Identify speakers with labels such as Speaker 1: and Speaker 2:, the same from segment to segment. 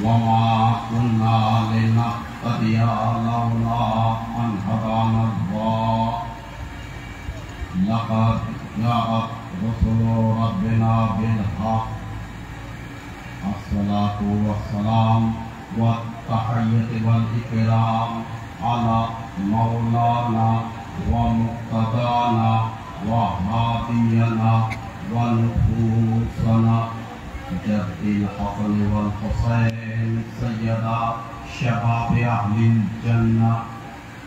Speaker 1: وما كنا لنهتدي لولا أن هدانا الله لقد جاءت رسل ربنا بالحق الصلاة والسلام والتحية والإكرام على مولانا ومقتدانا وهادينا ونفوسنا جد الحسن والحسين سيدا شباب أهل الجنة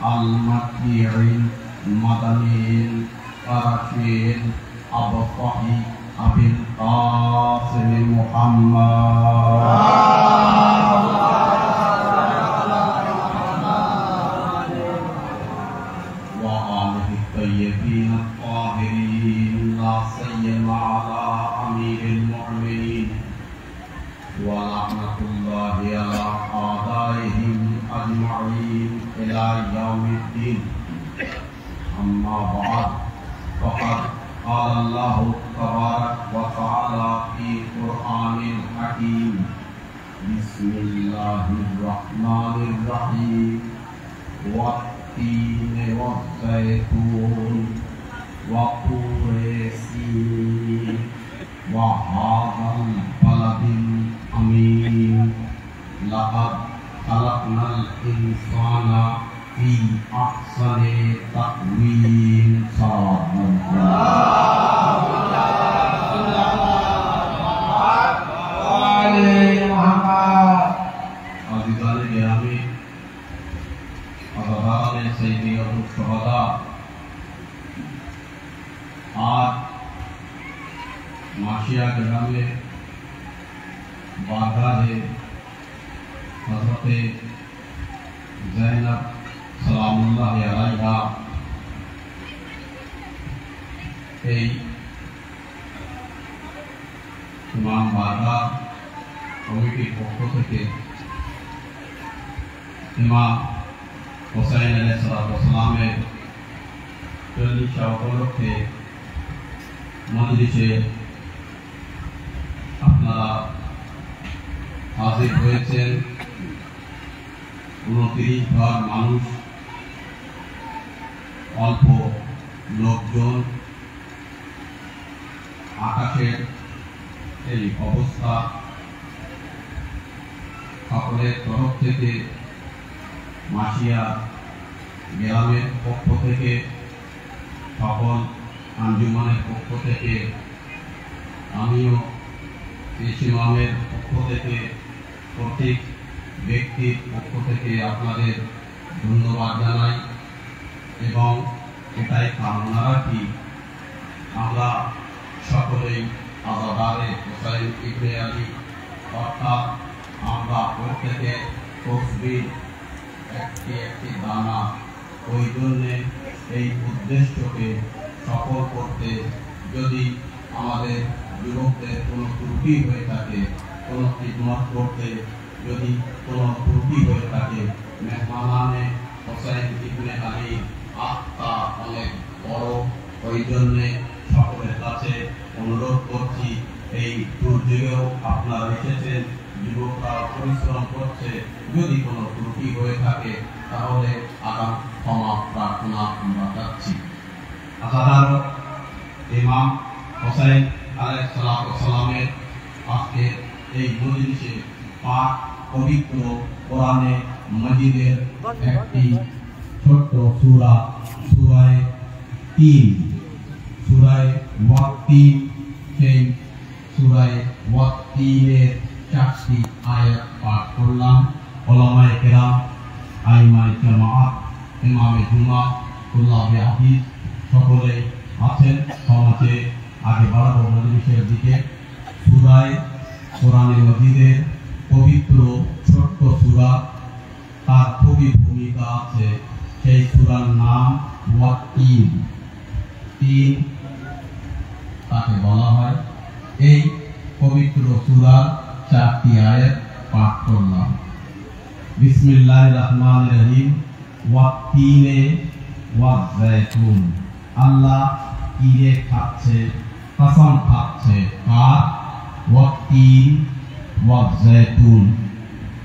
Speaker 1: المكيين المدنيين الرشيد أبو الصحي أبي القاسم محمد وآله الطيبين الطاهرين لا سيما على أمير المؤمنين ولعنة الله على أعدائهم أجمعين إلى يوم الدين أما بعد فقد قال الله تبارك وتعالى في القرآن الحكيم بسم الله الرحمن الرحيم والتين والزيتون وطور سينين وهذا البلد الأمين لقد خلقنا الإنسان في أحسن تقويم صراط आज माशिया ग्रामे बागारे हजरते ज़ैनब सलामुल्लाह अलैहा इमाम बागा कमिटी पक्ष থেকে इमाम हुसैन अलैहिस्सलामेर 40 উপলক্ষে মজলিসে আপনারা হাজির হয়েছেন। 29 ভাগ মানুষ, অল্প লোকজন, আকাশের এই অবস্থা, সকলের তরফ থেকে মাসিয়া গ্রামের পক্ষ থেকে, সকল আঞ্জুমানের পক্ষ থেকে, আমিও ইমামের পক্ষ থেকে, প্রত্যেক ব্যক্তির পক্ষ থেকে আপনাদের ধন্যবাদ জানাই এবং এটাই কামনা রাখি আমরা সকলেই আজাদারে হুসাইন ইবনে আলী অর্থাৎ আমরা প্রত্যেকে তসবিহ একটি দানা, ওই জন্যে এই উদ্দেশ্যকে সফল করতে যদি আমাদের যুবকদের কোনো ত্রুটি হয়ে থাকে, কোনো খিদমত করতে যদি কোনো ত্রুটি হয়ে থাকে, মেহমানানে হুসাইন ইবনে আলী আত্মা অনেক বড়, ওই জন্যে সকলের কাছে অনুরোধ করছি এই দুর্যোগেও আপনারা এসেছেন, যুবকরা পরিশ্রম করছে, যদি কোনো ত্রুটি হয়ে থাকে তাহলে আগাম ক্ষমা প্রার্থনা আমরা চাচ্ছি। আসাদার ইমাম হুসাইন আলাইহিসসালামের আজকে এই মজলিসে পাক পবিত্র কোরআনে মাজিদের একটি ছোট্ট সূরা, সূরায়ে 3, সূরায়ে ওয়াত্তিন, সেই সূরায়ে ওয়াত্তিনের 4টি আয়াত পাঠ করলাম। উলামায়ে কেরাম, আইমায়ে জামাআত, ইমামে জুমা, তুল্লাবে হাদিস সকলে আছেন। সমাজে আগে বাড়াবো মজলিসের দিকে। সূরায়ে কোরআনে মাজিদের পবিত্র ছোট্ট সূরা, তার খুবই ভূমিকা আছে। সেই সূরার নাম ওয়াত্তিন, 3 তাকে বলা হয়। এই পবিত্র সূরার 4টি আয়াত পাঠ করলাম। বিসমিল্লাহির রহমানির রহিম। ওয়াত্তিনে ওয়াজ্জাইতুন, আল্লাহ তীরে খাচ্ছে, কসম খাচ্ছে। আর ওয়াত্তিন ওয়াজ্জাইতুন,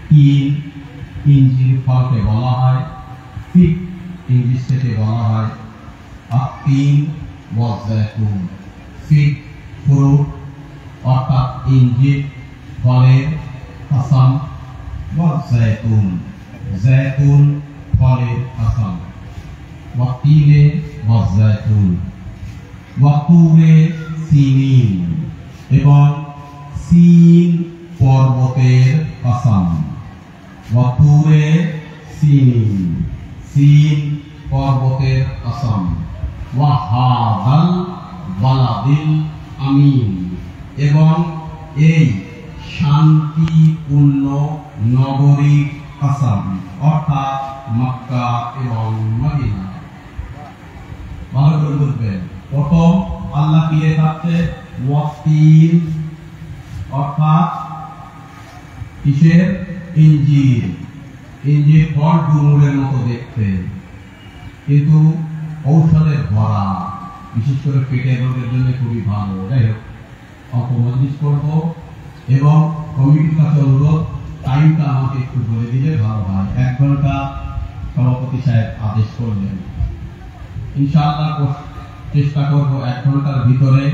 Speaker 1: তিন ইঞ্জির ফলকে বলা হয় ফিগ, ইংলিশ থেকে বলা হয় আতিন ওয়া জাইতুন। ফিগ ফ্রুট অর্থাৎ ইঞ্জির ফলের কসম, ওয়া জাইতুন জাইতুন ফলের কসম, ওয়া তিনে ওয়া জাইতুন ওয়া তুরে সিনিন এবং সিন পর্বতের কসম, ওয়া তুরে সিনিন সিন পর্বতের কসম, ওয়া হাদাল বালাদিল আমিন এবং এই শান্তিপূর্ণ নগরীর কসম অর্থাৎ মক্কা এবং মদিনা। ভালো করে বুঝবেন, প্রথম আল্লাহ কি দেখাচ্ছে ওয়াতিন অর্থাৎ কিসের? ইঞ্জির। ইঞ্জির ফল ডুমুরের মতো দেখতে, কিন্তু ঔষধে ভরা, বিশেষ করে পেটের রোগের জন্য খুবই ভালো। যাই হোক, অল্প মজলিস করবো এবং কমিটির কাছে অনুরোধ, টাইমটা আমাকে একটু বলে দিলে ভালো হয়। 1 ঘন্টা সভাপতি সাহেব আদেশ করলেন, ইনশাআল্লাহ চেষ্টা করবো 1 ঘন্টার ভিতরে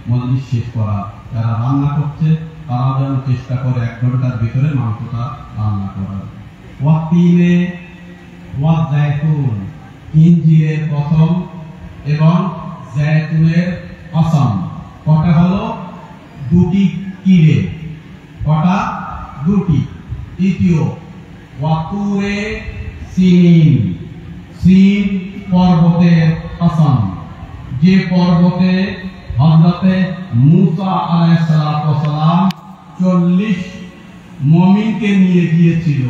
Speaker 1: মজলিস শেষ করা। যারা রান্না করছে তারা যেন চেষ্টা করে 1 ঘন্টার ভিতরে মাংসটা রান্না করার। ওয়াতিনে ওয়া জাইতুন ইঞ্জিরের কসম এবং জাইতুনের কসম। কটা হলো? 2টি কিরে। কটা? 2টি। তৃতীয় ওয়া তুরে সিনিন সিন পর্বতের কসম, যে পর্বতে হযরতে মূসা আলাইহিস সালাম 40 মুমিনকে নিয়ে গিয়েছিল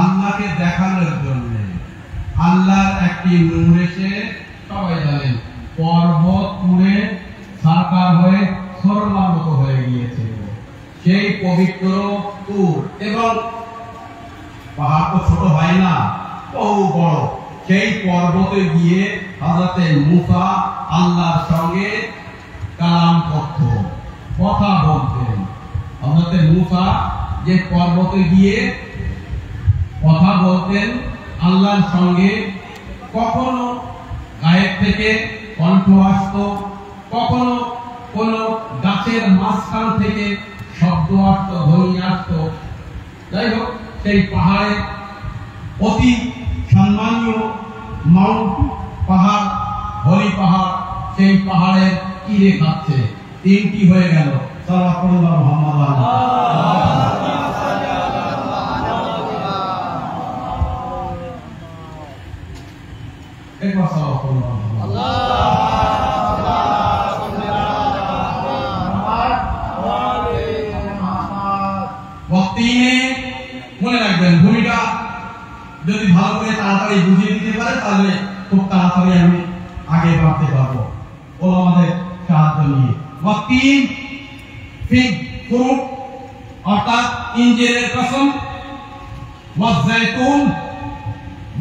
Speaker 1: আল্লাহকে দেখানোর জন্য। আল্লাহর একটি নূর এসে, সবাই জানেন, পর্বত পুড়ে সাকার হয়ে সরলার মতো হয়ে গিয়েছিল। সেই পবিত্র তুর, এবং পাহাড় তো ছোট হয় না, বহু বড়। সেই পর্বতে গিয়ে হযরতে মূসা আল্লাহর সঙ্গে কালাম করত, কথা বলতেন। হযরতে মূসা যে পর্বতে গিয়ে কথা বলতেন আল্লাহর সঙ্গে, কখনো গায়ের থেকে কণ্ঠ আসত, কখনো কোন গাছের মাঝখান থেকে শব্দ আসত, ধ্বনি আসত। যাই হোক, সেই পাহাড়ে অতি সম্মানীয় মাউন্ট পাহাড়, হরি পাহাড়, সেই পাহাড়ের কিরে খাচ্ছে। 3টি হয়ে গেল। সাল্লাল্লাহু মুহাম্মাদ একবার সাল্লাল্লাহু ওয়াতিনে মনে রাখবেন, ভূমিকা যদি ভালো করে তাড়াতাড়ি বুঝিয়ে দিতে পারে তাহলে খুব তাড়াতাড়ি আমি আগে বাড়তে পারবো ও আমাদের সাহায্য নিয়ে। ওয়াতিন ফিগ ফ্রুট অর্থাৎ ইঞ্জিরের কসম, ওয়া জাইতুন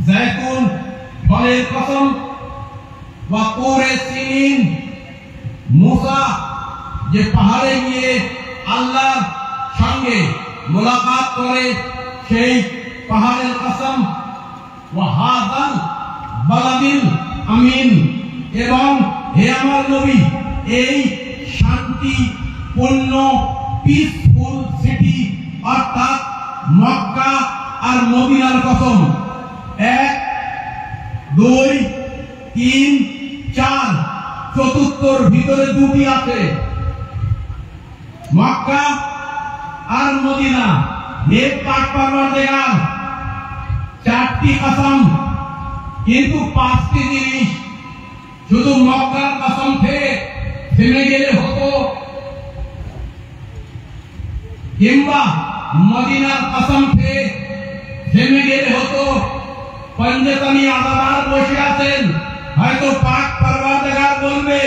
Speaker 1: জাইতুন ফলের কসম, ওয়া তুরে সিনিন মূসা যে পাহাড়ে গিয়ে আল্লাহর সঙ্গে মুলাকাত করে সেই পাহাড়ের কসম, ওয়া হাযাল বালাদিল আমিন এবং হে আমার নবী, এই শান্তিপূর্ণ পিসফুল সিটি অর্থাৎ মক্কা আর মদিনার কসম। 1 2 3 4 চতুর্থর ভিতরে 2টি আছে, মক্কা আর মদিনা। নেক পাক পরওয়ারদিগার 4টি কসম, কিন্তু 5টি জিনিস। শুধু মক্কার কসম থেমে গেলে হতো, কিংবা মদিনার কসম থেমে গেলে হতো। পঞ্জতনী আজাদার বসে আছেন, হয়তো পাক পরওয়ারদিগার বলবে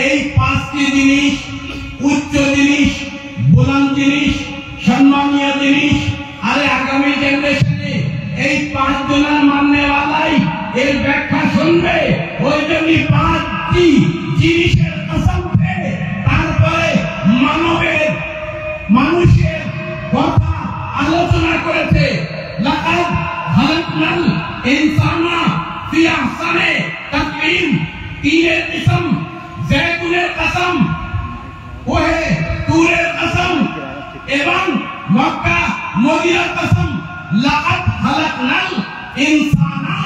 Speaker 1: এই 5টি জিনিস উচ্চ জিনিস, বুলন্দ জিনিস, সম্মানীয় জিনিস। আরে আগামী জেনারেশনে এই 5 জনের মাননেওয়ালাই এর ব্যাখ্যা শুনবে। ওই জন্য 5টি জিনিসের কসম খেয়ে তারপরে মানুষের কথা আলোচনা করে লাকাদ খালাকনাল ইনসানা ফি আহসানি তাকওয়ীম, তিনের কসম, জৈতুনের কসম, ওহে তুরের কসম এবং মক্কা মদিনার কসম, লাকাদ খালাকনাল ইনসানা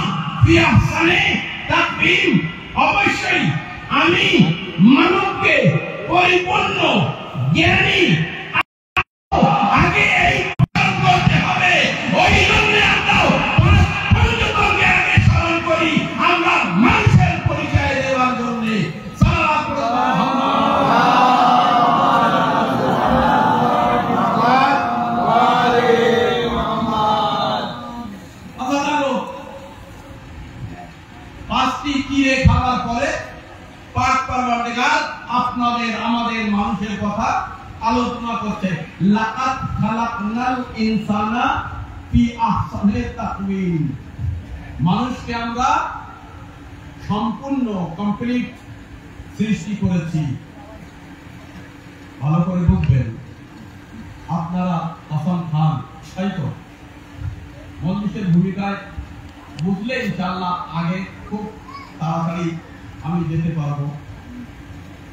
Speaker 1: ফি আহসানি তাকওয়ীম, অবশ্যই আমি মানবকে পরিপূর্ণ জ্ঞানী আগে এই করতে হবে। ওই জন্য আমরা পঞ্চতত্ত্বকে আগে স্মরণ করি, আমরা মানুষের পরিচয় দেওয়ার জন্য। পাঁচটি কিরে খাবার পরে পাক পরবর্তীকার আপনাদের আমাদের মানুষের কথা আলোচনা করছে। লাকাদ খালাকনাল ইনসানা ফি আহসানি তাকওয়ীম, মানুষকে আমরা সম্পূর্ণ কমপ্লিট সৃষ্টি করেছি। ভালো করে বুঝবেন, আপনারা কসম খান, তাই তো? মজলিসের ভূমিকায় বুঝলে ইনশাআল্লাহ আগে খুব তাড়াতাড়ি আমি যেতে পারবো।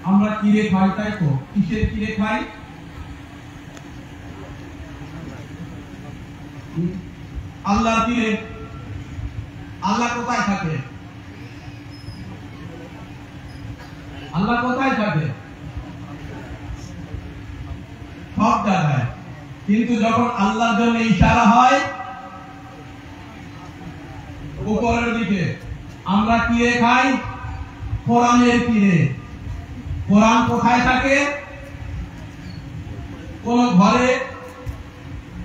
Speaker 1: আমরা কিরে খাই, তাই তো? কিসের কিরে খাই? আল্লাহর কিরে। আল্লাহ কোথায় থাকে? আল্লাহ কোথায় থাকে? সব জায়গায়। কিন্তু যখন আল্লাহর জন্য ইশারা হয় উপরের দিকে, আমরা কিরে খাই? কোরআনের কিরে। কোরআন কোথায় থাকে? কোন ঘরে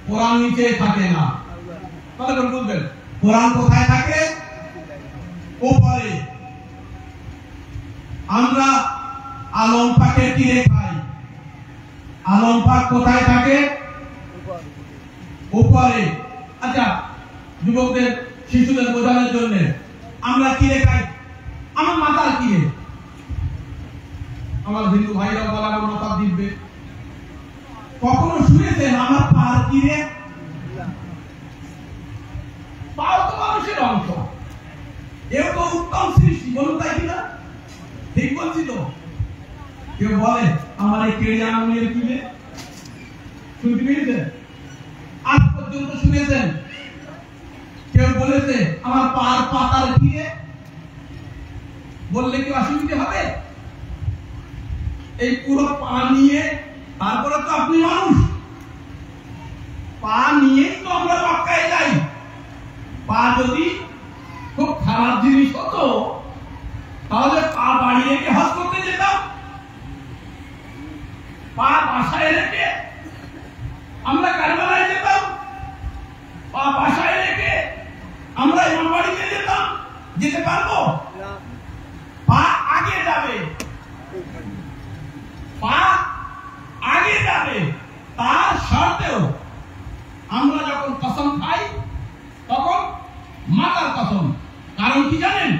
Speaker 1: কোরআন নিচে থাকে না। তাহলে বুঝবেন কোরআন কোথায় থাকে? উপরে। আমরা আলম পাকের কিরে খাই। আলম পাক কোথায় থাকে? উপরে। আচ্ছা, যুবকদের শিশুদের বোঝানোর জন্য আমরা কিরে খাই? আমার মাথার কিরে। আমার হিন্দু ভাইরা বলে আমার মাথা দিবে। কখনো শুনেছেন আমার পার কিরে? পাও তো মানুষের অংশ, এও তো উত্তম সৃষ্টি, বলুন তাই কিনা? ঠিক বলছি তো? কেউ বলে আমার এই কেড়ে আঙুলের কিরে? শুনতে পেয়েছেন? আজ পর্যন্ত শুনেছেন কেউ বলেছে আমার পার পাতার কিরে? বললে কি অসুবিধা হবে? এই পুরো পা নিয়ে, তারপরে তো আপনি মানুষ, পা নিয়েই তো আমরা মক্কায় যাই। পা যদি খুব খারাপ জিনিস হতো তাহলে পা বাড়ি রেখে হজ করতে যেতাম। পা বাসায় রেখে আমরা কারবালায় যেতাম। পা বাসায় রেখে আমরা ইমাম বাড়িতে যেতাম। যেতে পারবো? পা আগে যাবে, পা আগে যাবে। তার সত্ত্বেও আমরা যখন কসম খাই তখন মাতার কসম। কারণ কি জানেন?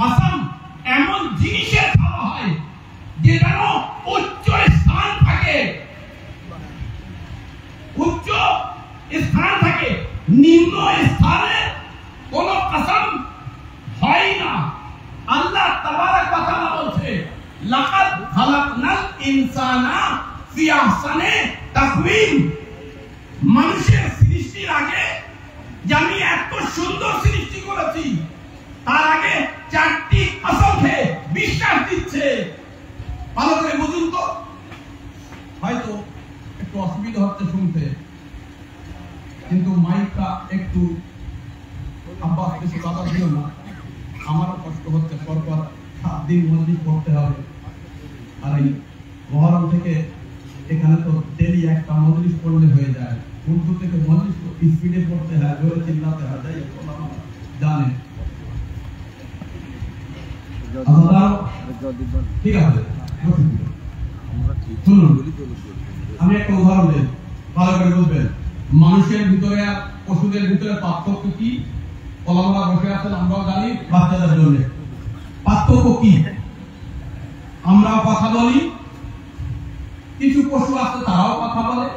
Speaker 1: কসম এমন জিনিসের খাওয়া হয় যে যেন উচ্চ স্থান থাকে, উচ্চ স্থান থাকে, নিম্ন স্থানে কোন কসম হয় না। আল্লাহ তাবারক ওয়া তাআলা বলছে লাকাদ খালাকনাল ইনসানা ফি আহসানি তাকওয়ীম, মানুষের সৃষ্টির আগে যে আমি এত সুন্দর সৃষ্টি করেছি তার আগে চারটি কসমকে বিশ্বাস দিচ্ছে। ভালো করে বুঝুন তো। হয়তো একটু অসুবিধা হচ্ছে শুনতে, কিন্তু মাইকটা একটু আব্বাস বেশি কথা দিও না, আমারও কষ্ট হচ্ছে। পরপর 7 দিন মসজিদ পড়তে হবে। আর এই মহরম থেকে এখানে তো ডেলি একটা মজলিস পড়লে হয়ে যায়। উর্দু থেকে মজলিস স্পিডে পড়তে হয়, জোরে চিল্লাতে হয়, যাই জানে। ঠিক আছে, শুনুন, আমি একটা উদাহরণ দিই, ভালো করে বুঝবেন। মানুষের ভিতরে আর পশুদের ভিতরে পার্থক্য কি? ওলামারা বসে আছেন, আমরাও জানি, বাচ্চাদের জন্য পার্থক্য কি? আমরাও কথা বলি, কিছু পশু আছে তারাও কথা বলে।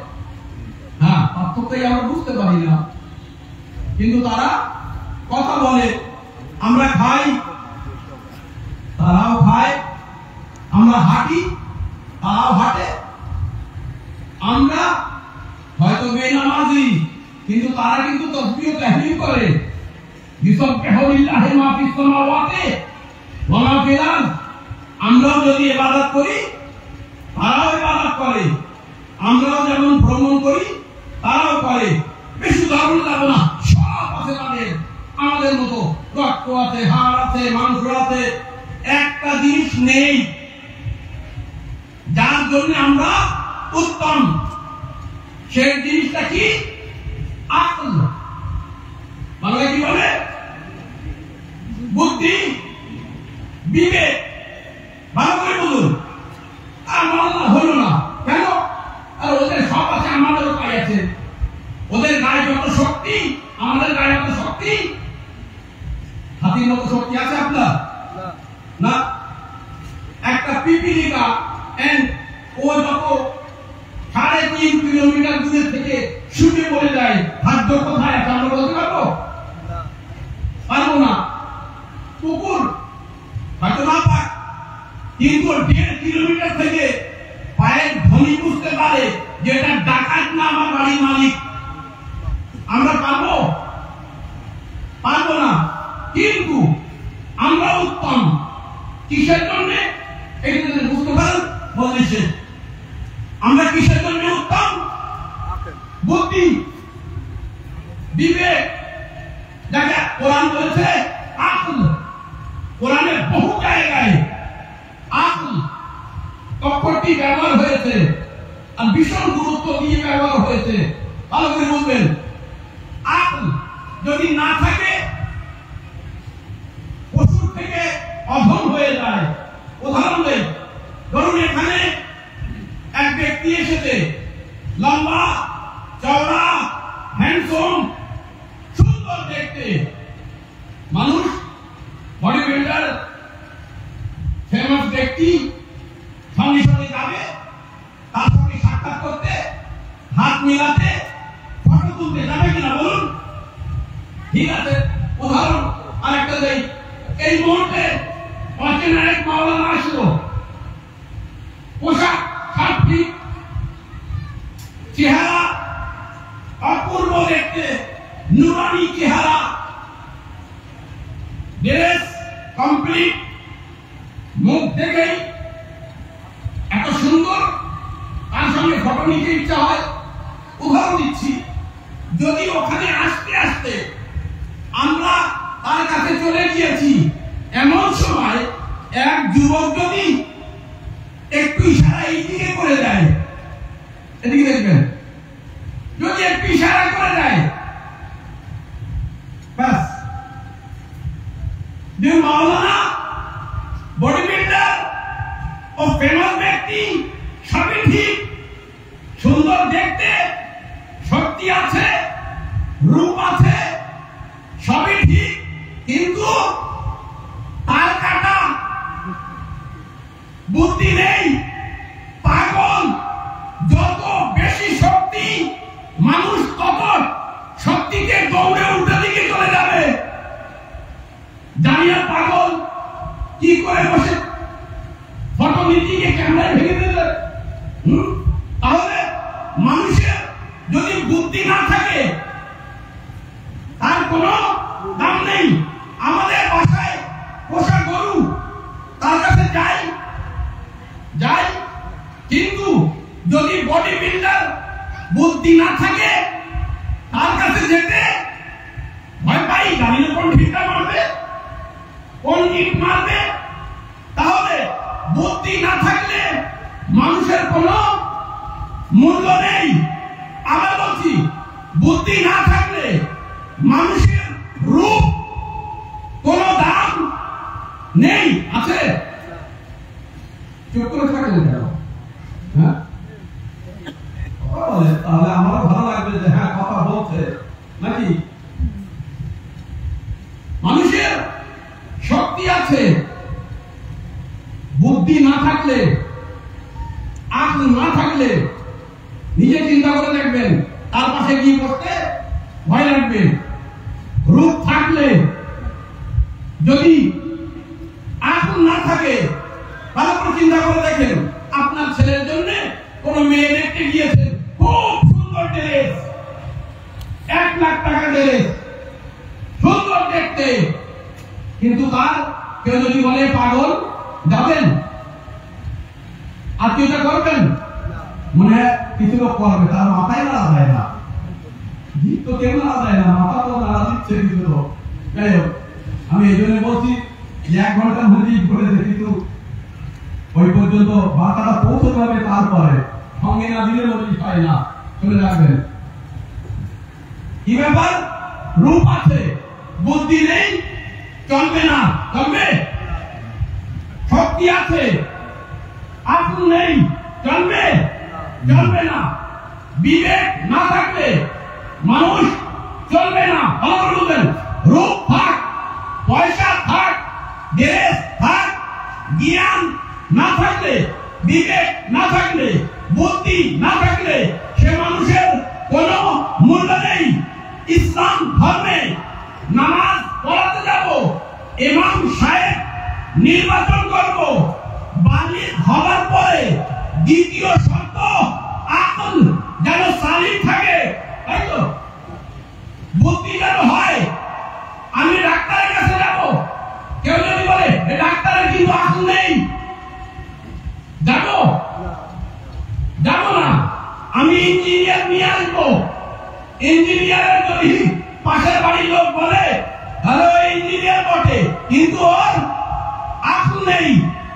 Speaker 1: হ্যাঁ, পার্থক্যই আমরা বুঝতে পারি না। কিন্তু তারা কথা বলে। আমরা খাই, তারাও খায়। আমরা হাঁটি, তারাও হাঁটে। আমরা হয়তো বেনামাজি, কিন্তু তারা কিন্তু তাসবিহ তাহলিল করে। বিসব্বিহু লিল্লাহি মা ফিস সামাওয়াতি ওয়া মা ফিল আরদ। আমরাও যদি ইবাদত করি, তারাও ইবাদত করে। আমরাও যেমন ভ্রমণ করি, তারাও করে। বেশি উদাহরণ যাব না, সব আছে তাদের। আমাদের মতো রক্ত আছে, হাড় আছে, মাংস আছে। একটা জিনিস নেই যার জন্য আমরা উত্তম, সেই জিনিসটা কি? আকল। বাংলা কি বলে? বুদ্ধি, বিবেক। ভালো করে বলুন। আমার না হলো না কেন? আর ওদের সব আছে, আমাদেরও তাই আছে। ওদের গায়ে যত শক্তি, আমাদের গায়ে যত শক্তি। হাতির মতো শক্তি আছে আপনার? না। একটা পিপিলিকা ও যত 3.5 কিলোমিটার দূরে থেকে শুকে পড়ে যায়, ভাগ্য কোথায় আছে আমরা বলতে পারবো? পারবো না। কুকুর হয়তো না পাক, কিন্তু 1.5 কিলোমিটার থেকে পায়ের ধ্বনি বুঝতে পারে যে এটা ডাকাত না আমার বাড়ির মালিক। আমরা পারবো? পারবো না। কিন্তু আমরা উত্তম কিসের জন্য? এটা যদি বুঝতে পারেন বলছে আমরা কিসের জন্য উত্তম? বুদ্ধি, বিবেক। দেখা কোরআন বলেছে আকল। কোরআনে বহু জায়গায় আকল অক্ষরটি ব্যবহার হয়েছে, আর ভীষণ গুরুত্ব দিয়ে ব্যবহার হয়েছে। ভালো করে বলবেন। আকল যদি না থাকে, পশুর থেকে অধম হয়ে যায়। উদাহরণ দেই, ধরুন এখানে এক ব্যক্তি এসেছে, লম্বা, চওড়া, হ্যান্ডসাম, সুন্দর দেখতে মানুষ, বডি বিল্ডার, ফেমাস ব্যক্তি। সঙ্গে সঙ্গে যাবে, তার সঙ্গে সাক্ষাৎ করতে, হাত মিলাতে, ফটো তুলতে যাবে কিনা বলুন? ঠিক আছে। উদাহরণ আরেকটা দেই। এই মুহূর্তে অচেনা এক মাওলানা আসলো, পোশাক সার্থিক, চেহারা অপূর্ব দেখতে, নুরানি চেহারা, ড্রেস কমপ্লিট, মুখ থেকেই এত সুন্দর, তার সঙ্গে ফটো নিতে ইচ্ছা হয়। উদাহরণ দিচ্ছি, যদি ওখানে আসতে আসতে আমরা তার কাছে চলে গিয়েছি, এমন সময় এক যুবক যদি একটু ইশারা এইদিকে করে দেয়, এদিকে দেখবেন, যদি একটু ইশারা করে দেয়, ব্যাস, যে মাওলানা, বডি বিল্ডার ও ফেমাস ব্যক্তি, সবই ঠিক, সুন্দর দেখতে, শক্তি আছে, রূপ আছে, সবই ঠিক, কিন্তু তার কাটা বুদ্ধি নেই, পাগল। যত বেশি শক্তি, মানুষ তত শক্তিকে দৌড়ে উল্টা দিকে চলে যাবে। জানিয়া পাগল কি করে বসে ফটো নিতে ক্যামেরায় ভেঙে দেবে? তাহলে মানুষের যদি বুদ্ধি না থাকে, তার কোনো দাম নেই। আমাদের বাসায় পোষা গরু, তার কাছে যাই, কিন্তু যদি বডি বিল্ডার বুদ্ধি না থাকে, তার কাছে যেতে ভয় পাই। জানি না কোন ঠিকটা মারবে, কোন ইট মারবে। তাহলে বুদ্ধি না থাকলে মানুষের কোনো মূল্য নেই। আবার বলছি, বুদ্ধি না থাকলে মানুষের রূপ কোনো দাম নেই। আছে? চুপ করে থাকলেন কেন? হ্যাঁ, তাহলে আমারও ভালো লাগবে যে হ্যাঁ কথা বলছে নাকি। মানুষের শক্তি আছে, বুদ্ধি না থাকলে, আকল না থাকলে, নিজে চিন্তা করে দেখবেন, তার পাশে গিয়ে বসতে ভয় লাগবে। যদি আকল না থাকে, ভালো করে চিন্তা করে দেখেন, আপনার ছেলের জন্য কোন মেয়ে দেখতে গিয়েছেন, খুব সুন্দর ড্রেস, 1 লাখ টাকা ড্রেস, সুন্দর দেখতে, কিন্তু তার কেউ যদি বলে পাগল, যাবেন? আত্মীয়তা করবেন? মনে হয় কিছু লোক করবে, তার মাথায় নাড়া যায় না, জিত তো কেউ নাড়া যায় না, মাথা তো নাড়া দিচ্ছে কিছু লোক। যাই হোক, আমি এই জন্য বলছি যে 1 ঘন্টার মধ্যেই ঘটেছে, কিন্তু ওই পর্যন্ত বার্তাটা পৌঁছতে হবে, তারপরে সঙ্গে না দিলে মধ্যেই হয় না, চলে যাবেন। কি ব্যাপার? রূপ আছে, বুদ্ধি নেই, চলবে না, চলবে? শক্তি আছে, আকল নেই, চলবে? চলবে না। বিবেক না থাকলে মানুষ চলবে না। বলবেন রূপ থাক, পয়সা থাক, দেশ থাক, জ্ঞান না থাকলে, বিবেক না থাকলে, বুদ্ধি না থাকলে সে মানুষের কোনো মূল্য নেই। ইসলাম ধর্মে নামাজ পড়াতে যাব, ইমাম সাহেব নির্বাচন করব, বালিগ হওয়ার পরে দ্বিতীয় শর্ত আকল যেন সালিম থাকে, তাই তো? বুদ্ধি যেন হয়। আমি ডাক্তারের কাছে যাব, কেউ যদি বলে ডাক্তারের কিন্তু আকল নেই, যাব? যাব না। আমি ইঞ্জিনিয়ার নিয়ে আসবো, ইঞ্জিনিয়ারের যদি পাশের বাড়ির লোক বলে হ্যালো ইঞ্জিনিয়ার বটে, কিন্তু ওর আকল নেই,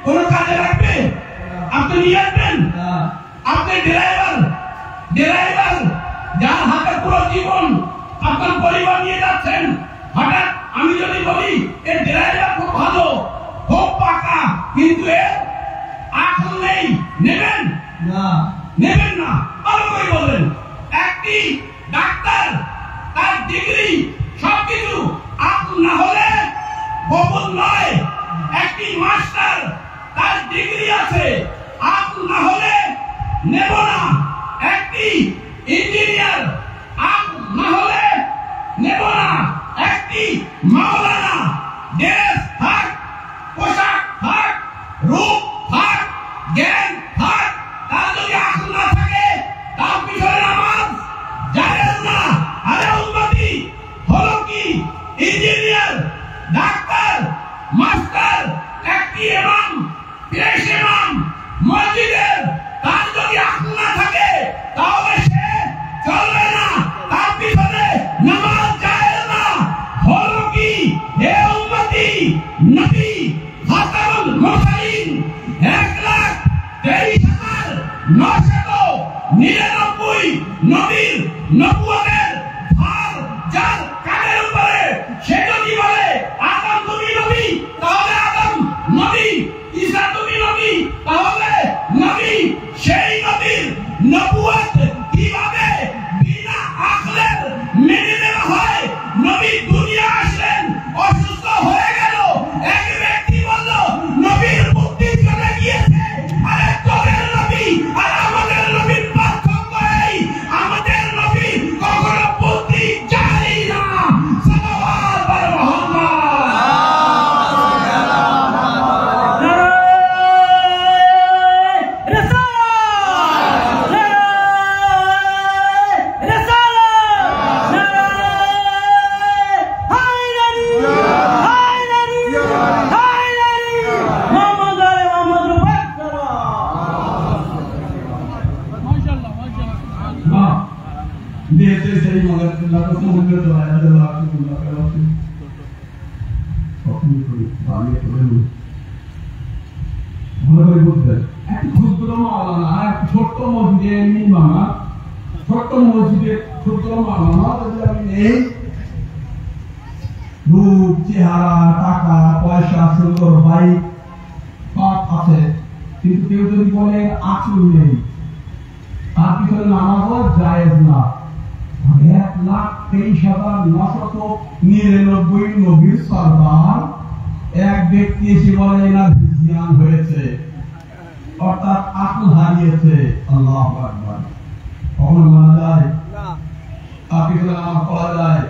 Speaker 1: কোন কাজে রাখবে? আপনি নিয়ে আসবেন? আপনি ড্রাইভার যার হাতে পুরো জীবন আপনার পরিবার নিয়ে যাচ্ছেন, হঠাৎ আমি যদি বলি এই ড্রাইভার খুব ভালো, খুব পাকা, কিন্তু এর আকল নেই, নেবেন না? নেবেন না। ভালো করে বলবেন। একটি ডাক্তার, তার ডিগ্রি সবকিছু, আকল না হলে কবুল নয়। একটি মাস্টার, তার ডিগ্রি আছে, আকল না হলে নেব না। একটি ইঞ্জিনিয়ার, আকল না হলে নেব না। একটি মাওলানা, ড্রেস থাক, পোশাক থাক, রূপ থাক, জ্ঞান থাক, তার যদি আকল না থাকে, তার পিছনে নামাজ জায়েজ না। আরে উম্মতি হলো কি? ইঞ্জিনিয়ার, ডাক্তার, মাস্টার, একটি ইমাম, পেশ ইমাম মসজিদের, তার যদি আকল না থাকে তাহলে সে চলবে না, তার পিছনে নামাজ জায়েজ না। হলো কি? হে উম্মতি, নবী খাতামুল মুরসালিন 1,23,999 নবীর নবুয়তের ভার যার কাঁধের উপরে, সে যদি বলে আদম তুমি নবী, তাহলে আদম নবী, ঈসা তুমি নবী, তাহলে নবী। সেই নবীর নবুয়ত কিভাবে বিনা আকলের মেনে নেওয়া হয়? নবী দুনিয়া আসলেন, অসুস্থ হয়ে গেল, এক ব্যক্তি বলল নবীর বুদ্ধি চলে গিয়েছে। আরে তোদের নবী আর আমাদের নবীর পার্থক্য এই, আমাদের নবী কখনো বুদ্ধি চাই না। সাল্লাল্লাহু আলাইহি মুহাম্মদ। ছোট্ট মসজিদে এমনি বানা, ছোট্ট মসজিদে ক্ষুদ্র মাওলানা যদি আমি নেই, রূপ, চেহারা, টাকা পয়সা, সুন্দর বাইক সব আছে, কিন্তু কেউ যদি বলে আকল নেই, তার পিছনে নামাজও জায়েজ না। 1,23,999 নবীর সরদার এক ব্যক্তি এসে বলে এনার জ্ঞান হয়েছে, অর্থাৎ আকল হারিয়েছে। আল্লাহু আকবার। কখনো মানা যায় না, তার পিছনে নামাজ পড়া যায়।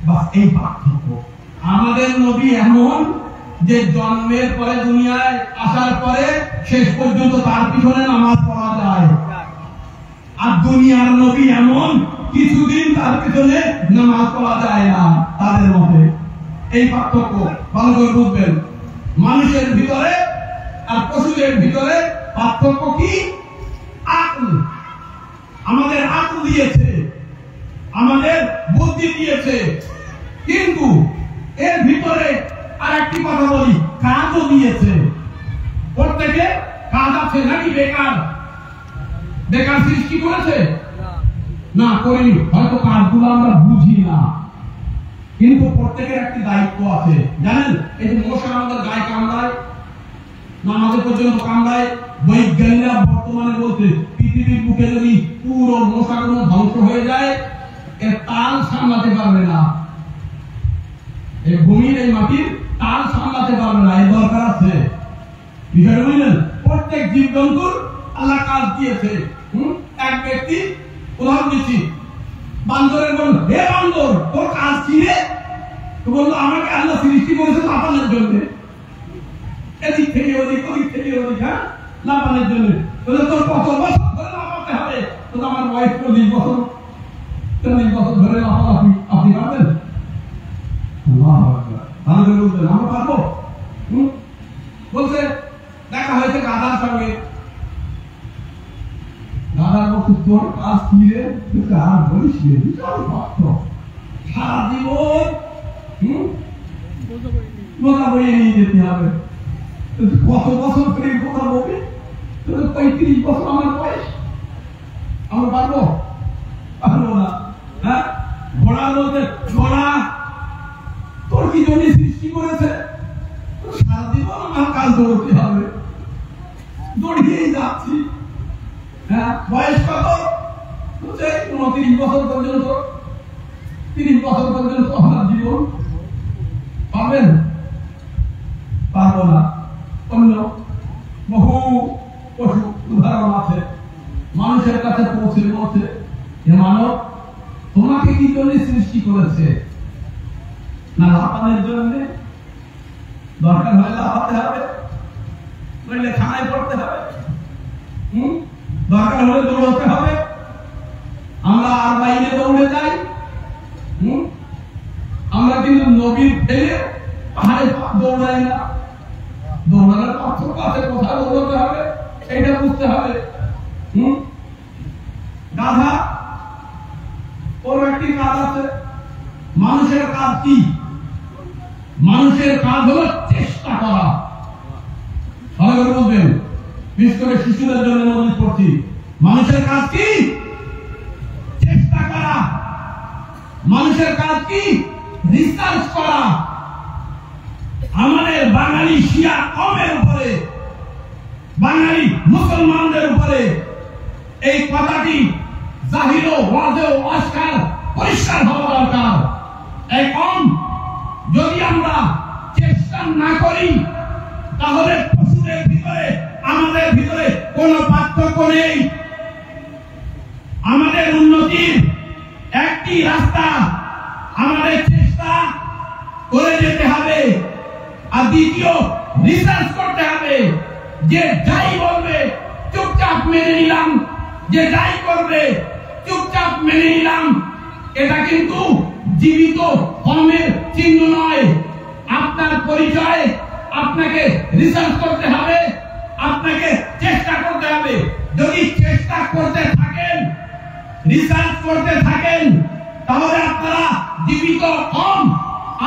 Speaker 1: বাস এই পার্থক্য। আমাদের নবী এমন যে জন্মের পরে দুনিয়ায় আসার পরে শেষ পর্যন্ত তার পিছনে নামাজ পড়া যায়, আর দুনিয়ার নবী এমন কিছুদিন তার পিছনে নামাজ পড়া যায় না। তাদের মতে এই পার্থক্য ভালো করে বুঝবেন। মানুষের ভিতরে আর পশুদের ভিতরে পার্থক্য কি? আকল। আমাদের আকল দিয়েছে, আমাদের বুদ্ধি দিয়েছে, কিন্তু এর ভিতরে আর একটি কথা বলি, কাজও দিয়েছে। প্রত্যেকে কাজ আছে নাকি? বেকার বেকার সৃষ্টি করেছে না? করেনি। হয়তো কাজগুলো আমরা বুঝি না, কিন্তু প্রত্যেকের একটি দায়িত্ব আছে। জানেন, এই যে মশা আমাদের গায়ে কামড়ায় না, আমাদের পর্যন্ত কামড়ায়। বৈজ্ঞানিকরা বর্তমানে বলছে পৃথিবীর বুকে যদি পুরো মশাগুলো ধ্বংস হয়ে যায়, এর তাল সামলাতে পারবে না। এই ভূমির এই মাটির তাল সামলাতে পারবে না। এই দরকার আছে। বিষয়টা বুঝলেন? প্রত্যেক জীবজন্তুর আল্লাহ কাজ দিয়েছে। এক ব্যক্তি, উদাহরণ দিচ্ছি, বান্দরের বলল, হে বান্দর, তোর কাজ কি রে? তো বললো, আমাকে আল্লাহ সৃষ্টি করেছে লাফানোর জন্য। এদিক থেকে ওদিক, ওদিক থেকে ওদিক, হ্যাঁ, লাফানোর জন্য। বললো, তোর কত বছর ধরে লাফাতে হবে? তো আমার বয়স 40 বছর। 40 বছর ধরে লাফালাফি আপনি পারবেন? ভালো করে বলতেন, আমরা পারবো? বলছে, দেখা হয়েছে গাধার সঙ্গে। গাধার বলছে, তোর কাজ কি রে? আর বলিস রে, বিশাল পাত্র, সারা জীবন বোঝা বইয়ে নিয়ে যেতে হবে। কত বছর ধরে কথা বলবি? 35 বছর আমার বয়স, আমরা পারবো? পারবো না। হ্যাঁ, ঘোড়া বলতে, ঘোড়া তোর কি জন্য সৃষ্টি করেছে? সারা জীবন আমার কাজ দৌড়তে হবে, দৌড়িয়েই যাচ্ছি। হ্যাঁ, বয়স কত? 29 বছর পর্যন্ত, 30 বছর পর্যন্ত আমার জীবন। পারবেন? পারবো না। অন্য বহু পশু উদাহরণ আছে, মানুষের কাছে পৌঁছে পৌঁছে, যে মানব তোমাকে কি জন্য সৃষ্টি করেছে? না লাফানোর জন্য? দরকার হলে লাফাতে হবে, নইলে খানায় পড়তে হবে, দরকার হলে দৌড়তে হবে। আমরা আর বাইরে দৌড়ে যাই। আমরা কিন্তু নবীর ফেলে পাহাড়ে দৌড়াই না। দৌড়ানোর পার্থক্য আছে, কোথায় দৌড়াতে হবে সেইটা বুঝতে হবে। গাধা, ওর একটি কাজ আছে। মানুষের কাজ কি? মানুষের কাজ হলো চেষ্টা করা। ভালো করে বলবেন, বিশেষ করে শিশুদের জন্য মনোযোগ করছি। মানুষের কাজ কি? চেষ্টা করা। মানুষের কাজ কি? রিসার্চ করা। আমাদের বাঙালি শিয়া কমের উপরে, বাঙালি মুসলমানদের উপরে এই কথাটি জাহির ও ওয়াজে ও আশকার পরিষ্কার হওয়া দরকার। এই কম যদি আমরা চেষ্টা না করি, তাহলে পশুদের ভিতরে আমাদের ভিতরে কোনো পার্থক্য নেই। আমাদের উন্নতির একটি রাস্তা, আমাদের চেষ্টা করে যেতে হবে। আর দ্বিতীয়, রিসার্চ করতে হবে। যে যাই বলবে চুপচাপ মেনে নিলাম, যে যাই করবে চুপচাপ মেনে নিলাম, এটা কিন্তু জীবিত কর্মের চিহ্ন নয়। আপনার পরিচয় আপনাকে রিসার্চ করতে হবে, আপনাকে চেষ্টা করতে হবে। যদি চেষ্টা করতে থাকেন, রিসার্চ করতে থাকেন, তাহলে আপনারা জীবিত কম,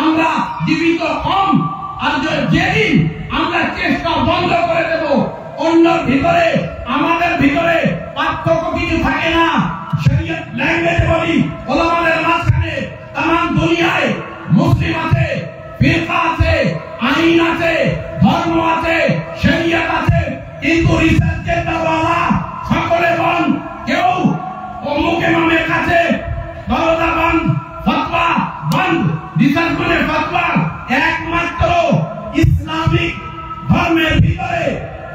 Speaker 1: আমরা জীবিত কম। আর যেদিন আমরা চেষ্টা বন্ধ করে দেব, অন্যের ভিতরে আমাদের ভিতরে পার্থক্য কিছু থাকে না। শরীয়ত ল্যাঙ্গুয়েজ বলি, ওলামাদের মাঝখানে তামাম দুনিয়ায় মুসলিম আছে, ফিরকা আছে, আইন আছে, ধর্ম আছে, শরীয়ত আছে, কিন্তু রিসার্চের দাওয়ালা সকলে বন্ধ। কেউ অমুক ইমামের কাছে দরজা বন্ধ, ফতোয়া বন্ধ। রিসার্চ মানে ফতোয়া একমাত্র ইসলামিক ধর্মের ভিতরে,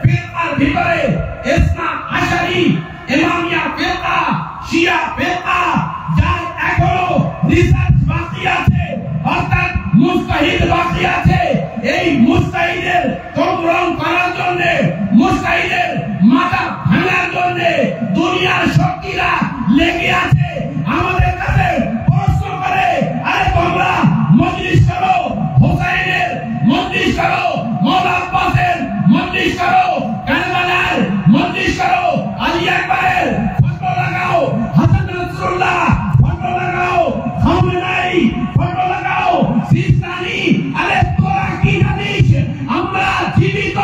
Speaker 1: ফিরকার ভিতরে, ইসনা আশারি, ইমামিয়া ফিরকা, শিয়া ফিরকা, যার এখনো রিসার্চ বাকি আছে, অর্থাৎ মুস্তাহিদ মুস্তাহিদ বাকি আছে এই মুস্তাহিদের কবরং করার জন্য, মুস্তাহিদের মাথা ভাঙার জন্য দুনিয়ার শক্তিরা লেগে আছে আমাদের কাছে প্রশ্ন করে, আরে তোমরা মজলিস করো, হুসাইনের মজলিস করো, মওলা আব্বাসের মজলিস করো, কারবালার মজলিস করো, আলী আকবরের ফটো লাগাও, হাসান রাসূলুল্লাহ ফটো লাগাও, খামেনাই ফটো লাগাও, সিস্তানি, আরে তোরা কি জানিস আমরা জীবিত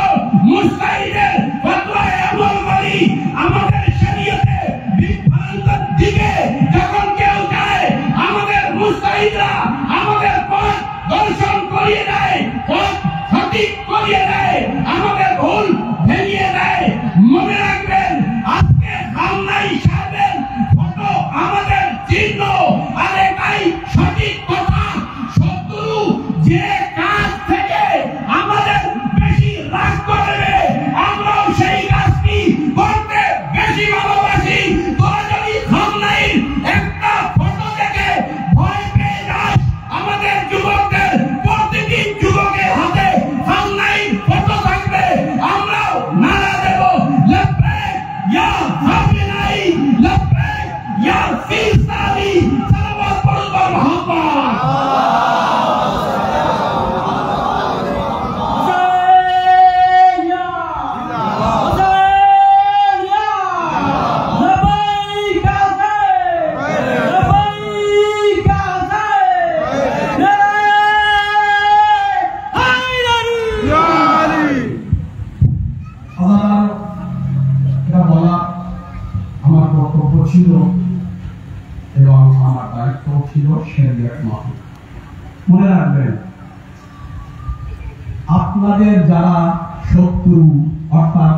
Speaker 1: মুস্তাহিদের ফতোয়ায় আমল করি। আমাদের শরীয়তে বিভ্রান্তের দিকে যখন কেউ যায় আমাদের মুস্তাহিদরা আমাদের পথ দর্শন করিয়ে দেয়, পথ সঠিক করিয়ে দেয়, আমাদের ভুল ভেঙে দেয়। মনে রাখবেন আজকে খামনাই সাহেবের ফটো আমাদের চিহ্ন, আর এটাই সঠিক কথা। শত্রু যে কাজ থেকে আমাদের বেশি রাগ করবে আমরাও সেই কাজটি করতে বেশি ভালোবাসি। তোরা যদি খামনাইর একটা ফটো দেখে ভয় পেয়ে যাস, আমাদের যুবকদের প্রতিদিন যুবকের হাতে খামনাইর ফটো থাকবে, আমরাও নারা দেব লব্বাইক ইয়া খামেনাই, লব্বাইক ইয়া সিস্তানি। সালাওয়াত পড়ুন মোহাম্মদ।
Speaker 2: এটা বলা আমার কর্তব্য ছিল এবং আমার দায়িত্ব ছিল শরীয়ত মাফিক। মনে রাখবেন আপনাদের যারা শত্রু, অর্থাৎ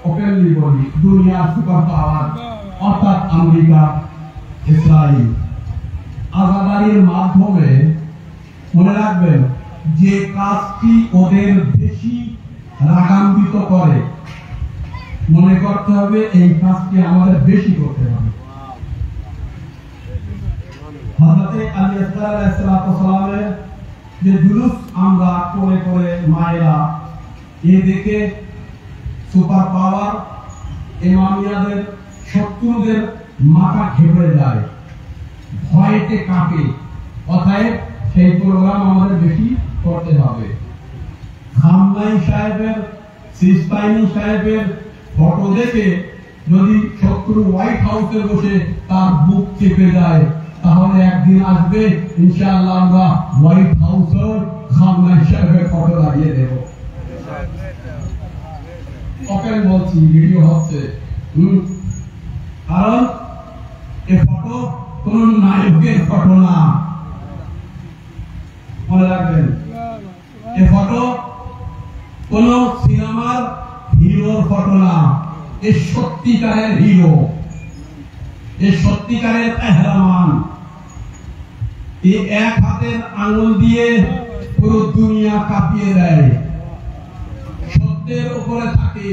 Speaker 2: ওপেনলি বলি দুনিয়ার সুপার পাওয়ার অর্থাৎ আমেরিকা, ইসরায়েল, আজাদারির মাধ্যমে মনে রাখবেন যে কাজটি ওদের বেশি রাগান্বিত করে, মনে করতে হবে এই কাজটি আমাদের বেশি করতে হবে। হযরতে আলী আলাইহিস সালামের যে জুলুস আমরা করে করে মায়েরা এদিকে সুপার পাওয়ার ইমামিয়াদের শত্রুদের মাথা ঘেপে যায়, ভয়েতে কাঁপে। অতএব সেই প্রোগ্রাম আমাদের বেশি করতে হবে। খামনাই সাহেবের, সিস্তানি সাহেবের ফটো দেখে যদি শত্রু হোয়াইট হাউসে বসে তার বুক চেপে যায়, তাহলে একদিন আসবে ইনশাআল্লাহ আমরা হোয়াইট হাউসের খামনাই সাহেবের ফটো লাগিয়ে দেব। ওপেন বলছি, ভিডিও হচ্ছে। কারণ এই ফটো কোন নায়কের ফটো না, মনে রাখবেন। এই ফটো কোন সিনেমার হিরোর ফটো না, এ সত্যিকারের হিরো, এ সত্যিকারের পেহলওয়ান। এই এক হাতের আঙুল দিয়ে পুরো দুনিয়া কাঁপিয়ে দেয়, সত্যের উপরে থাকে,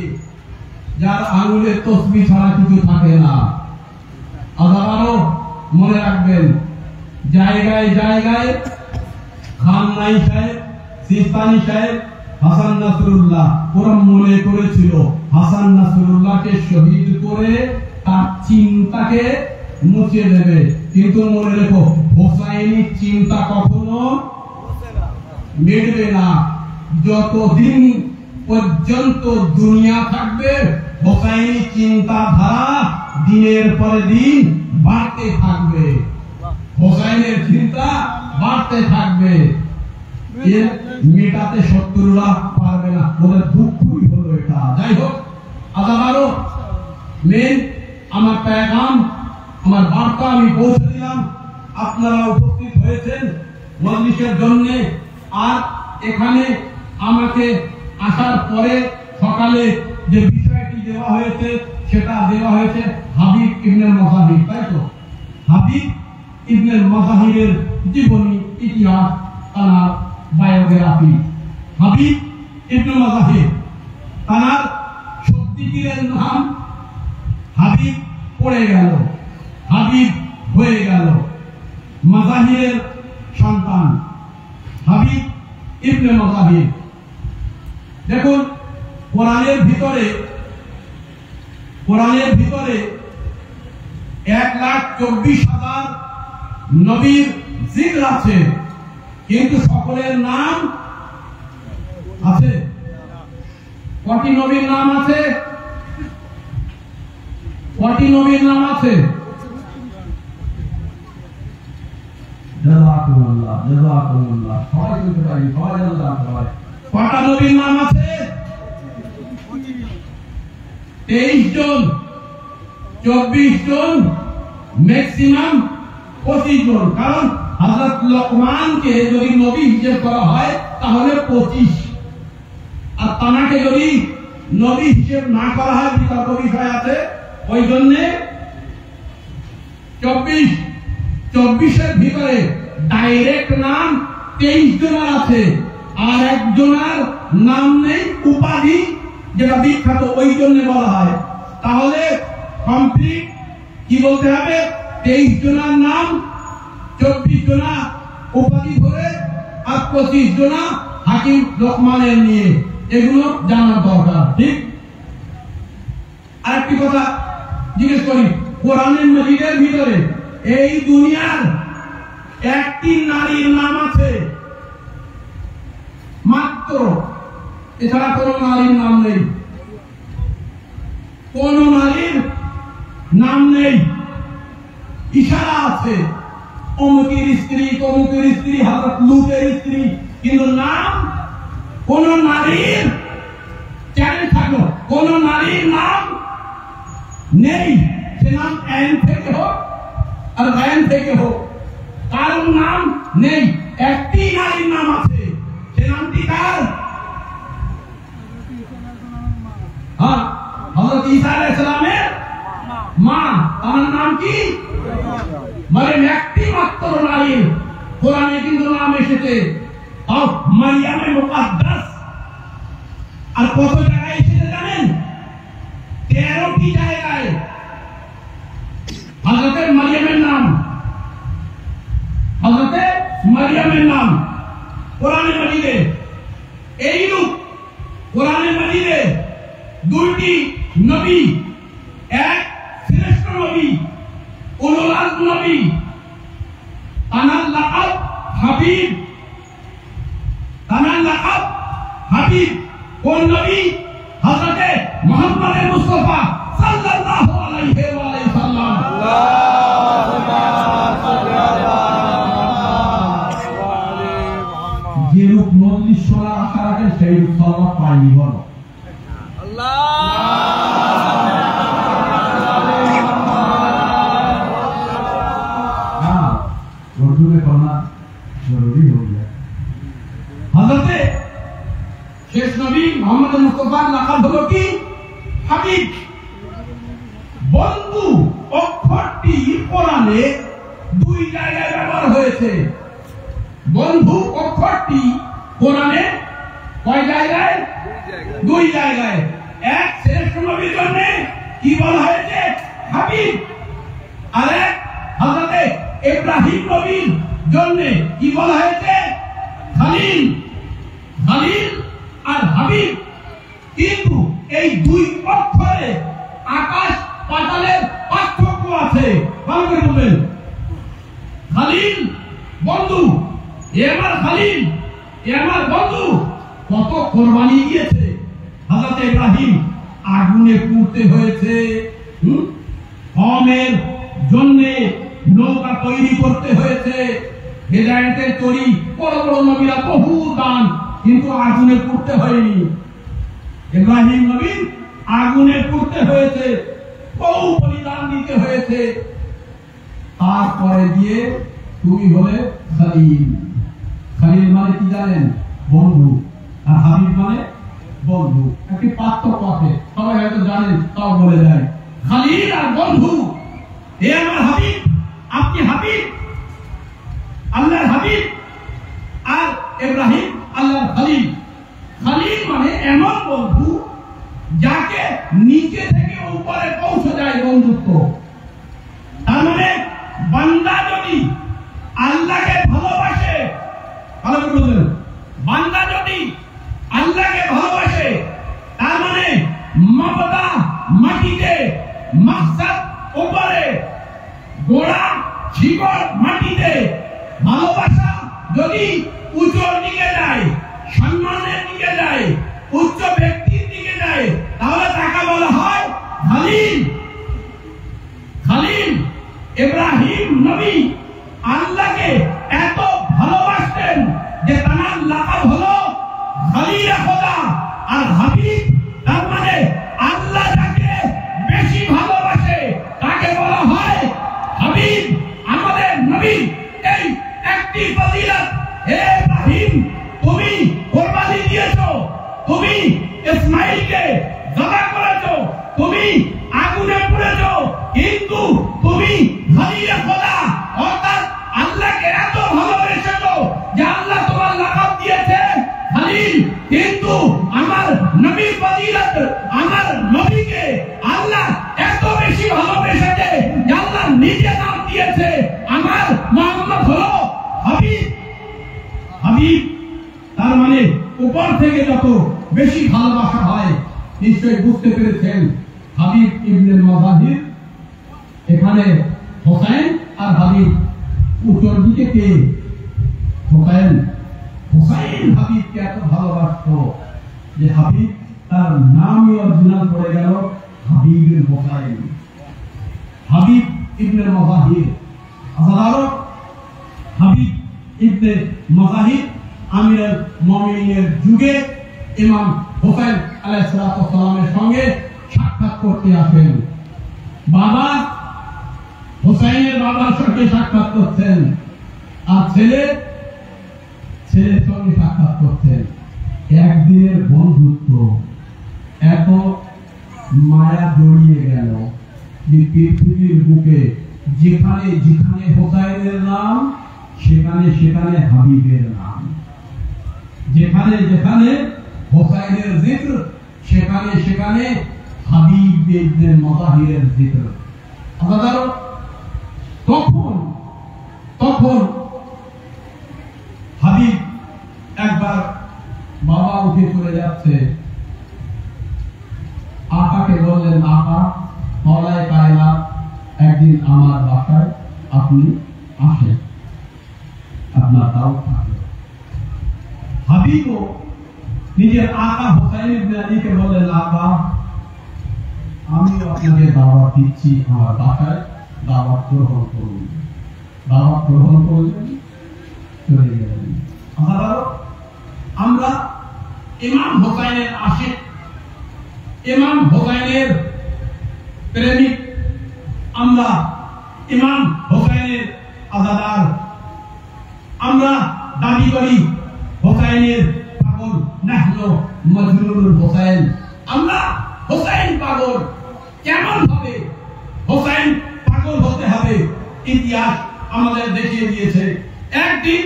Speaker 2: যার আঙুলের তসবিহ ছাড়া কিছু থাকে না। আবারও মনে রাখবেন জায়গায় জায়গায় খামনাই সাহেব, সিস্তানি সাহেব, হাসান নাসরুল্লাহ ওরা মনে করেছিল হাসান নাসরুল্লাহকে শহীদ করে তার চিন্তাকে মুছে দেবে, কিন্তু মনে রেখো হোসাইনির চিন্তা কখনো মিটবে না। যতদিন পর্যন্ত দুনিয়া থাকবে হোসাইনি চিন্তাধারা দিনের পরে দিন বাড়তে থাকবে, হোসাইনের চিন্তা বাড়তে থাকবে। এর মেটাতে শত্রুরা পারবে না, ওদের দুঃখই হলো এটা। যাই হোক, আদাবারও মেন আমার পেগাম, আমার বার্তা আমি পৌঁছে দিলাম। আপনারা উপস্থিত হয়েছেন মজলিসের জন্য। আর এখানে আমাকে আসার পরে সকালে যে বিষয়টি দেওয়া হয়েছে সেটা দেওয়া হয়েছে হাবিব ইবনে মাজাহির, তাই তো? হাবিব ইবনে মাজাহিরের জীবনী, ইতিহাস, তার বায়োগ্রাফি। হাবিব ইবনে মাজাহির, তার সত্যিকারের নাম হাবিব পড়ে গেল, হাবিব হয়ে গেল, মাজাহিরের সন্তান। হাবিব
Speaker 1: ইবনে মাজাহিব। দেখুন কোরআনের ভিতরে 1,24,000 নবীর জিক্র আছে, কিন্তু সকলের নাম আছে। কটি নবীর নাম আছে? কটি নবীর নাম আছে? জাযাকুমুল্লাহ, জাযাকুমুল্লাহ। সবাই বলতে পারি, সবাই জাযাকুমুল্লাহ। কটা নবীর নাম আছে? 23 জন, 24 জন, ম্যাক্সিমাম 25 জন। কারণ হযরত লোকমানকে যদি নবী হিসেব করা হয় তাহলে 25, আর তানাকে যদি নবী হিসেব না করা হয় বিতর্ক বিষয় আছে, ওই জন্য 24 ভিতরে ডাইরেক্ট নাম 23 জনের আছে, আর একজনের নাম নেই, উপাধি যেটা বিখ্যাত, ওই জন্য বলা হয়। তাহলে কমপ্লিট কি বলতে হবে? 23 জনের নাম, 24 জনা উপাধি ধরে, আর 25 জনা হাকিম লোকমানের নিয়ে। এগুলো জানার দরকার, ঠিক? আরেকটি কথা জিজ্ঞেস করি, কোরআনের মাজিদের ভিতরে এই দুনিয়ার একটি নারীর নাম আছে মাত্র, এছাড়া কোন নারীর নাম নেই, কোন নারীর নাম নেই। ইশারা আছে অমুকের স্ত্রী, তমুকের স্ত্রী, হযরত লূতের স্ত্রী, কিন্তু নাম কোন নারীর চ্যালেঞ্জ থাকলো, কোন নারীর নাম নেই। সে নাম আইন থেকে হোক আর গায়ন থেকে হোক, কারোর নাম নেই। একটি নারীর নাম আছে, সে নামটি কার? হ্যাঁ, হযরত ঈসা আলাইহিস সালামের মা। তার নাম কি? মারিয়াম। একটি মাত্র নারীর কোরআনে কিন্তু নাম এসেছে, তাও মারিয়ামে মুকাদ্দাস। আর কত জায়গায় এসেছে জানেন? 13টি জায়গায় হযরতে মারিয়ামের নাম, হযরতে মারিয়ামের নাম কোরআনে মাজিদে। এইরূপ কোরআনে মাজিদে দুইটি নবী, এক শ্রেষ্ঠ নবী, উলুল আজম নবী, তানার লাকাব হাবিব। তানার লাকাব হাবিব কোন নবী? হযরতে মুহাম্মদ মুস্তাফা সাল্লাল্লাহু আলাইহি ওয়া সাল্লাম। যেরূপ মজলিস শোনার আশা রাখেন সেইরূপ সওয়াব পাইনি বলো। শেষ নবী মুহাম্মদ মুস্তাফার লাকাব হলো কি? হাবিব। বন্ধু অক্ষরটি কোরআনে দুই জায়গায় ব্যবহার হয়েছে। বন্ধু অক্ষরটি কোরআনে কয় জায়গায়? দুই জায়গায়। এক শ্রেষ্ঠ নবীর জন্য কি বলা হয়েছে? হাবিব। আর এক হযরতে ইব্রাহিম নবীর জন্য কি বলা হয়েছে? খলিল। খলিল আর হাবিব। কিন্তু এই দুই অক্ষরে আকাশ পাতালের পার্থক্য আছে। ভালো করে বলবেন। খলিল বন্ধু, এ আমার খলিল, এ আমার বন্ধু। কত কোরবানি দিয়েছে হযরত ইব্রাহিম, আগুনে পুড়তে হয়েছে, কওমের জন্য নৌকা তৈরি করতে হয়েছে, হেদায়েতের তরি, বড় বড় নবীরা বহু দান, কিন্তু আগুনে পুড়তে হয়নি। ইব্রাহিম নবী আগুনে পুড়তে হয়েছে, বহু বলিদান দিতে হয়েছে। তারপরে গিয়ে তুমি হলে খলিল। খলিল মানে কি জানেন? বন্ধু। আর হাবিব মানে বন্ধু। একটি পার্থক্য আছে, সবাই হয়তো জানেন, তাও বলে যায়। খলিল আর বন্ধু। এ আমার হাবিব, আপনি হাবিব, আল্লাহর হাবিব। আর ইব্রাহিম আল্লাহর খলিল। খলিল মানে এমন বন্ধু যাকে নিচে থেকে উপরে পৌঁছে যায় বন্ধুত্ব। তার মানে বান্দা যদি আল্লাহকে ভালোবাসে, ভালো করে বলবেন, বান্দা গোড়া শিকড় মাটিতে, ভালোবাসা যদি উঁচুর দিকে যায়, সম্মানের দিকে যায়, উচ্চ ব্যক্তির দিকে যায়, তাহলে তাকে বলা হয় খলিল। খলিল ইব্রাহিম নবী আল্লাহকে এত ভালোবাসতেন যে তার লাকাব হলো খলিল খোদা। আর হাবিব তার মানে আল্লাহ যাকে বেশি ভালোবাসে তাকে বলা হয় হাবিব। আমাদের নবী এই একটি ফজিলত, হে ইব্রাহিম তুমি কুরবানি দিয়েছো, তুমি ইসমাঈলকে জবাহ করেছো, তুমি আগুনে পুড়েছো, কিন্তু তুমি খলিল খোদা অর্থাৎ আল্লাহকে এত ভালোবেসেছো যে আল্লাহ তোমার লাকাব দিয়েছে খলিল। কিন্তু আমার নবীর ফজিলত, আমার নবীকে আল্লাহ এত বেশি ভালোবেসেছে যে আল্লাহ নিজে নাম দিয়েছে আমার মুহাম্মদ হলো হাবিব। হাবিব তার মানে উপর থেকে যত বেশি ভালোবাসা হয়, নিশ্চয়ই বুঝতে পেরেছেন হাবিব ইবনে মাজাহির। এখানে হোসেন আর হাবিব, উত্তর দিকে কে? হোসেন। হোসেন হাবিবকে এত ভালোবাসতো যে হাবিব তার নামই অরিজিনাল পড়ে গেল হাবিব হোসেন। হাবিব ইবনে মাজাহির আজাদার হাবিব ইবনে মাজাহির আমিরুল মুমিনিনের যুগে ইমাম হোসেন আলাইহিস সালামের সঙ্গে সাক্ষাৎ করতে আসেন। বাবা হোসেনের বাবার সঙ্গে সাক্ষাৎ করছেন, আর ছেলের সঙ্গে সাক্ষাৎ করছেন। একদিনের বন্ধুত্ব, এত মায়া জড়িয়ে গেল যে পৃথিবীর বুকে যেখানে যেখানে হোসেনের নাম, সেখানে সেখানে হাবিবের নাম। যেখানে যেখানে হোসেনের জিক্র, সেখানে সেখানে হাবিব ইবনে মাজাহিরের জিক্র। আপনারা তখন হাবিব একবার বাবা উঠে চলে যাচ্ছে, আকাকে বললেন, আকা মওলায়ে কায়নাত একদিন আমার বাসায় আপনি আসেন, আপনার দাওয়াত থাকবে। হাবিবও নিজের আকা হোসেন ইবনে আলীকে বললেন, আকা আমি আপনাকে দাওয়াত দিচ্ছি আমার বাসায়, দাওয়াত গ্রহণ করুন। দাওয়াত গ্রহণ করলেন, চলে গেলেন। আমরা ইমাম হোসেনের আশিক, ইমাম হোসেনের প্রেমিক, আমরা ইমাম হোসেনের আজাদার, আমরা দাবি করি হোসেনের পাগল, নাহনু মজনুনুল হোসেন। আমরা হোসেন পাগল। কেমন হবে হোসেন পাগল হতে হবে? ইতিহাস আমাদের দেখিয়ে দিয়েছে। একদিন